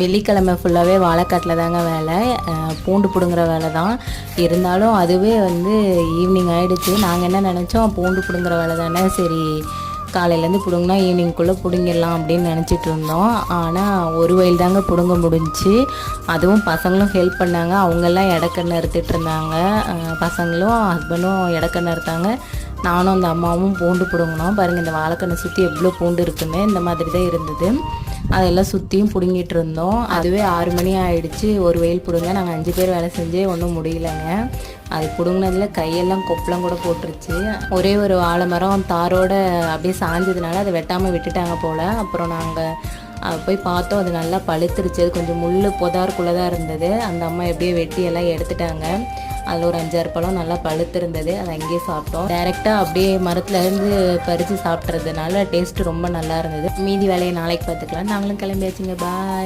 வெள்ளிக்கிழமை ஃபுல்லாகவே வாழைக்காட்டில் தாங்க வேலை, பூண்டு பிடுங்குற வேலை தான். இருந்தாலும் அதுவே வந்து ஈவினிங் ஆகிடுச்சு. நாங்கள் என்ன நினச்சோம், பூண்டு பிடுங்குற வேலை தானே, சரி காலையிலேருந்து பிடுங்கினா ஈவினிங்குள்ளே பிடுங்கிடலாம் அப்படின்னு நினச்சிட்டு இருந்தோம். ஆனால் ஒரு வயல் தாங்க பிடுங்க முடிஞ்சிச்சு. அதுவும் பசங்களும் ஹெல்ப் பண்ணாங்க. அவங்கெல்லாம் இடக்கண்ணை அறுத்துட்டு இருந்தாங்க. பசங்களும் ஹஸ்பண்டும் இடக்கண்ணை அறுத்தாங்க. நானும் அந்த அம்மாவும் பூண்டு பிடுங்கினோம். பாருங்கள், இந்த வாழைக்கண்ணை சுற்றி எவ்வளோ பூண்டு இருக்குன்னு. இந்த மாதிரி தான் இருந்தது. அதெல்லாம் சுற்றியும் பிடுங்கிட்டு இருந்தோம். அதுவே 6 மணி ஆகிடுச்சு. ஒரு வயல் பிடுங்க நாங்கள் 5 பேர் வேலை செஞ்சே ஒன்றும் முடியலைங்க. அது பிடுங்கினதில் கையெல்லாம் கொப்பளம் கூட போட்டுருச்சு. ஒரே ஒரு வாழை மரம் தாரோடு அப்படியே சாஞ்சதுனால அதை வெட்டாமல் விட்டுட்டாங்க போல். அப்புறம் நாங்கள் போய் பார்த்தோம், அது நல்லா பழுத்துருச்சு. அது கொஞ்சம் முள் புதாருக்குள்ளே தான் இருந்தது. அந்த அம்மா எப்படியே வெட்டி எல்லாம் எடுத்துட்டாங்க. அதில் ஒரு 5-6 பழம் நல்லா பழுத்திருந்தது. அதை அங்கேயே சாப்பிட்டோம். டைரெக்டாக அப்படியே மரத்துலேருந்து பறித்து சாப்பிட்றதுனால டேஸ்ட்டு ரொம்ப நல்லா இருந்தது. மீதி வேலையை நாளைக்கு பார்த்துக்கலாம். நாங்களும் கிளம்பியாச்சுங்க. பாய்.